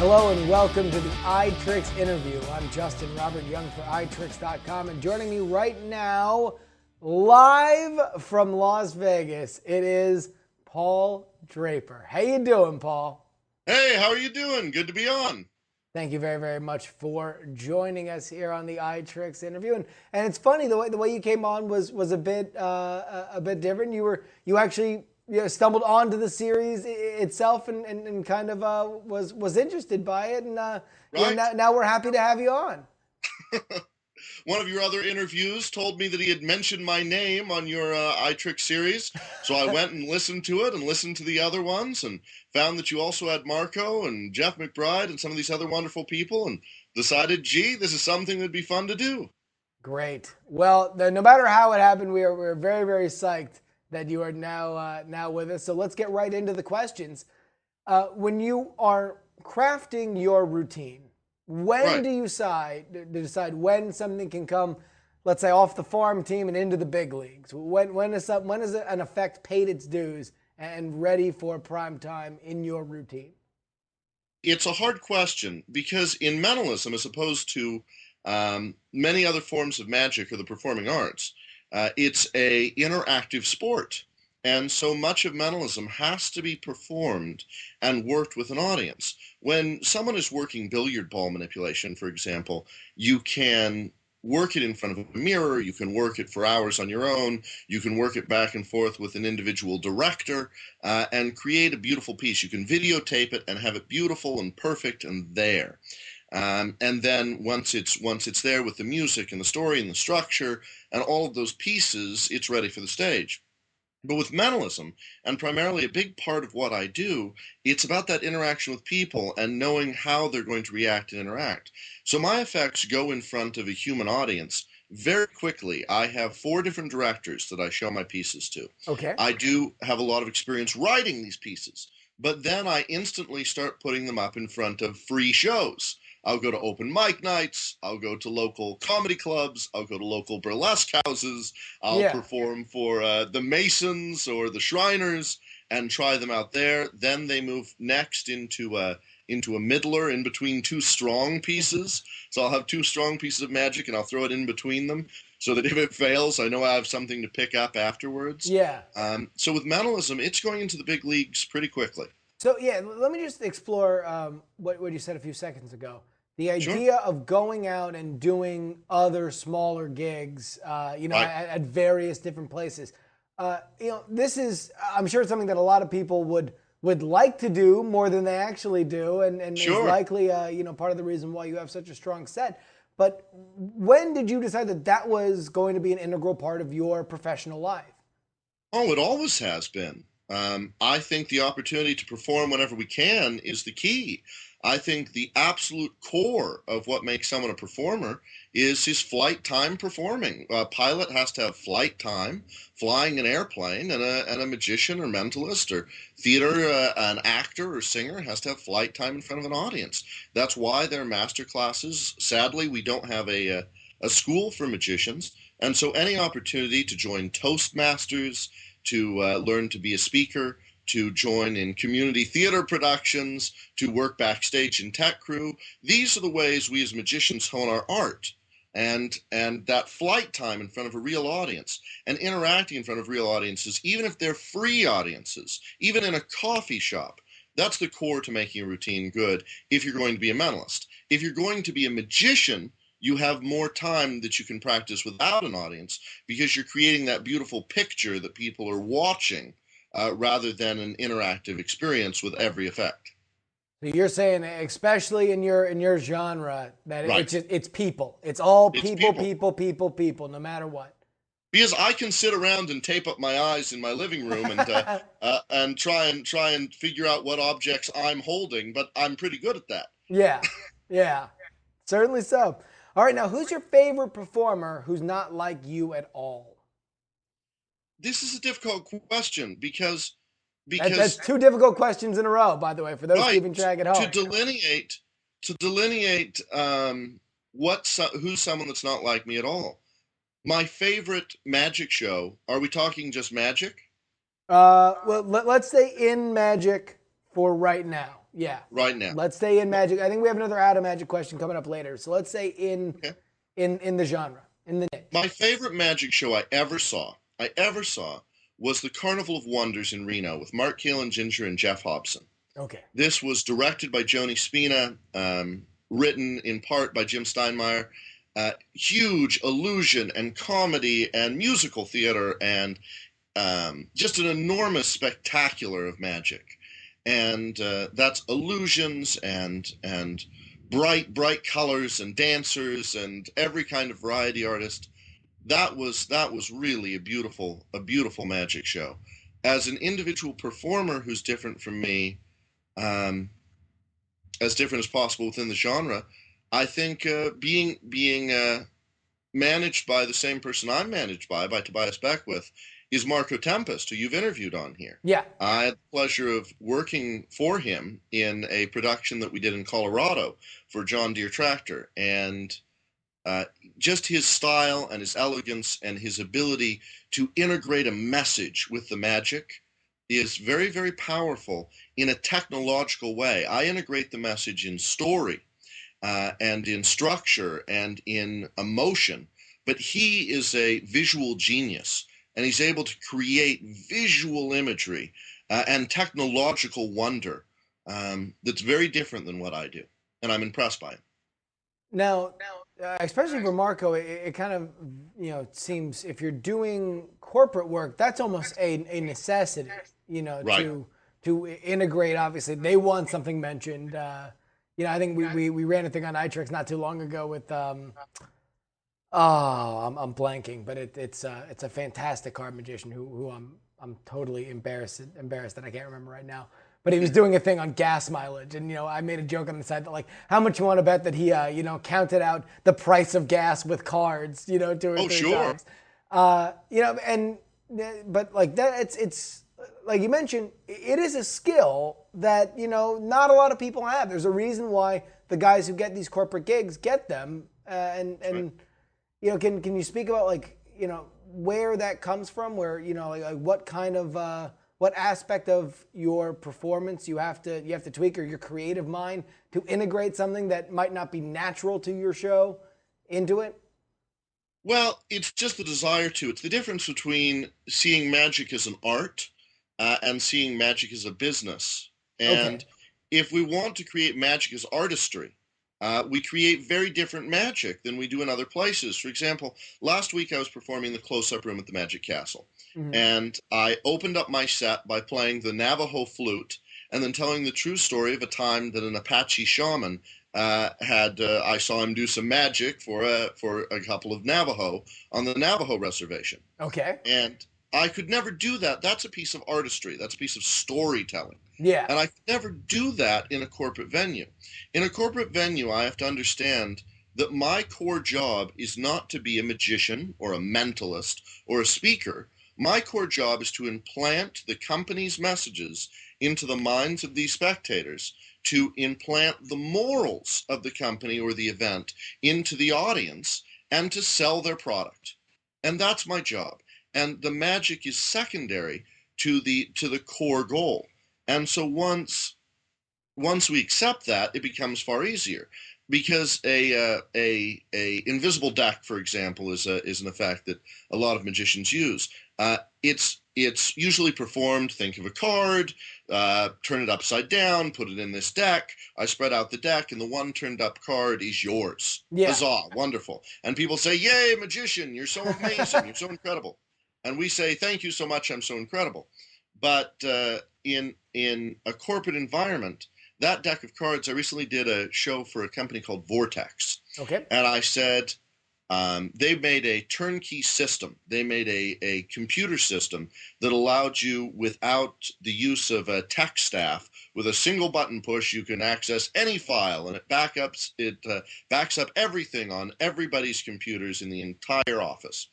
Hello and welcome to the iTricks interview. I'm Justin Robert Young for iTricks.com, and joining me right now, live from Las Vegas, it is Paul Draper. How you doing, Paul? Hey, how are you doing? Good to be on. Thank you very, very much for joining us here on the iTricks interview. And it's funny, the way you came on was a bit different. You actually stumbled onto the series itself and kind of was interested by it, and Right? now we're happy to have you on. One of your other interviews told me that he had mentioned my name on your iTricks series, so I went and listened to it and listened to the other ones and found that you also had Marco and Jeff McBride and some of these other wonderful people and decided, gee, this is something that'd be fun to do. Great. Well, no matter how it happened, we're very, very psyched that you are now with us. So let's get right into the questions. When you are crafting your routine, when Right. do you decide when something can come, let's say, off the farm team and into the big leagues? When is an effect paid its dues and ready for prime time in your routine? It's a hard question because in mentalism, as opposed to many other forms of magic or the performing arts, it's a interactive sport. And so much of mentalism has to be performed and worked with an audience. When someone is working billiard ball manipulation, for example, you can work it in front of a mirror, you can work it for hours on your own, you can work it back and forth with an individual director, and create a beautiful piece. You can videotape it and have it beautiful and perfect and there. And then once it's there with the music and the story and the structure and all of those pieces, it's ready for the stage. But with mentalism, and primarily a big part of what I do, it's about that interaction with people and knowing how they're going to react and interact. So my effects go in front of a human audience very quickly. I have four different directors that I show my pieces to. Okay. I do have a lot of experience writing these pieces, but then I instantly start putting them up in front of free shows. I'll go to open mic nights, I'll go to local comedy clubs, I'll go to local burlesque houses, I'll Yeah. perform for the Masons or the Shriners and try them out there. Then they move next into a middler in between two strong pieces. So I'll have two strong pieces of magic and I'll throw it in between them so that if it fails, I know I have something to pick up afterwards. Yeah. So with mentalism, it's going into the big leagues pretty quickly. So yeah, let me just explore what you said a few seconds ago. The Sure. idea of going out and doing other smaller gigs, Right. at various different places. This is, I'm sure, it's something that a lot of people would like to do more than they actually do, and is Sure. likely, part of the reason why you have such a strong set. But when did you decide that that was going to be an integral part of your professional life? Oh, it always has been. I think the opportunity to perform whenever we can is the key. I think the absolute core of what makes someone a performer is his flight time performing. A pilot has to have flight time flying an airplane, and a magician or mentalist or theater, an actor or singer has to have flight time in front of an audience. That's why they're master classes. Sadly, we don't have a school for magicians. And so any opportunity to join Toastmasters, to learn to be a speaker, to join in community theater productions, to work backstage in tech crew. These are the ways we as magicians hone our art. And that flight time in front of a real audience and interacting in front of real audiences, even if they're free audiences, even in a coffee shop, that's the core to making a routine good if you're going to be a mentalist. If you're going to be a magician, you have more time that you can practice without an audience because you're creating that beautiful picture that people are watching rather than an interactive experience with every effect. So you're saying, especially in your genre, that Right. it's people. It's all It's people, people. people, people, people, no matter what. Because I can sit around and tape up my eyes in my living room and try and figure out what objects I'm holding, but I'm pretty good at that. Yeah, yeah, certainly so. All right, now who's your favorite performer who's not like you at all? This is a difficult question because That's because two difficult questions in a row, by the way, for those right keeping track at to home. delineate who's someone that's not like me at all. My favorite magic show. Are we talking just magic? Well, let's say in Magic for right now. Yeah. right now. Let's stay in Magic. I think we have another out of Magic question coming up later. So let's say Okay. in the genre, in the niche. My favorite magic show I ever saw was the Carnival of Wonders in Reno with Mark Kaelin Ginger and Jeff Hobson. Okay. This was directed by Joni Spina, written in part by Jim Steinmeier. Huge illusion and comedy and musical theater and just an enormous spectacular of magic. And that's illusions and bright colors and dancers and every kind of variety artist. That was really a beautiful magic show. As an individual performer who's different from me, um, as different as possible within the genre, I think being managed by the same person I'm managed by Tobias Beckwith, is Marco Tempest, who you've interviewed on here. Yeah. I had the pleasure of working for him in a production that we did in Colorado for John Deere Tractor, and uh, just his style and his elegance and his ability to integrate a message with the magic is very, very powerful in a technological way. I integrate the message in story and in structure and in emotion. But he is a visual genius, and he's able to create visual imagery and technological wonder that's very different than what I do, and I'm impressed by it. Now, especially for Marco, it kind of seems if you're doing corporate work, that's almost a necessity. Right. To integrate. Obviously, they want something mentioned. I think we ran a thing on iTricks not too long ago with I'm blanking, but it's a fantastic card magician who I'm totally embarrassed that I can't remember right now. But he was doing a thing on gas mileage, and I made a joke on the side that like how much you want to bet that he counted out the price of gas with cards 2 or 3 Sure. times. And but like that it's like you mentioned, it is a skill that not a lot of people have. There's a reason why the guys who get these corporate gigs get them, and can you speak about like where that comes from, where like what kind of what aspect of your performance you have to tweak, or your creative mind to integrate something that might not be natural to your show into it? Well, it's just the desire to. It's the difference between seeing magic as an art and seeing magic as a business. Okay. And if we want to create magic as artistry, we create very different magic than we do in other places. For example, last week I was performing the close-up room at the Magic Castle, Hmm. and I opened up my set by playing the Navajo flute and then telling the true story of a time that an Apache shaman I saw him do some magic for a couple of Navajo on the Navajo reservation, Okay. and I could never do that. That's a piece of artistry. That's a piece of storytelling. Yeah. And I could never do that in a corporate venue. In a corporate venue, I have to understand that my core job is not to be a magician or a mentalist or a speaker. My core job is to implant the company's messages into the minds of these spectators, to implant the morals of the company or the event into the audience, and to sell their product. And that's my job. And the magic is secondary to the core goal. And so once we accept that, it becomes far easier, because a invisible deck, for example, is an effect that a lot of magicians use. It's usually performed. Think of a card, turn it upside down, put it in this deck. I spread out the deck, and the one turned up card is yours. Yeah. Huzzah! Wonderful. And people say, "Yay, magician! You're so amazing! You're so incredible!" And we say, "Thank you so much. I'm so incredible." But in a corporate environment, that deck of cards, I recently did a show for a company called Vortex, Okay. and I said, they made a turnkey system. They made a computer system that allowed you, without the use of a tech staff, with a single button push, you can access any file, and it backs up everything on everybody's computers in the entire office.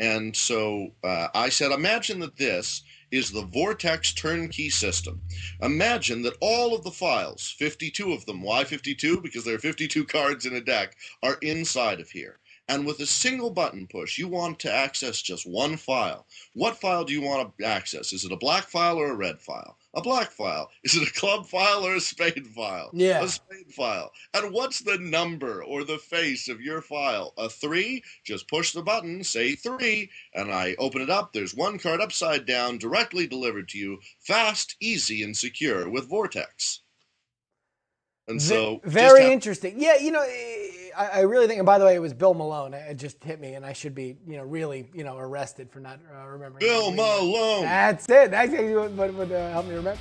And so I said, imagine that this is the Vortex turnkey system. Imagine that all of the files, 52 of them, why 52? Because there are 52 cards in a deck, are inside of here. And with a single button push, you want to access just one file. What file do you want to access? Is it a black file or a red file? A black file. Is it a club file or a spade file? A Yeah. spade file. And what's the number or the face of your file? A 3? Just push the button, say 3, and I open it up. There's one card upside down, directly delivered to you, fast, easy, and secure with Vortex. And so just Very have interesting. Yeah, I really think, and by the way, it was Bill Malone. It just hit me, and I should be, really, arrested for not remembering. Bill Malone. That's it. That's what helped me remember.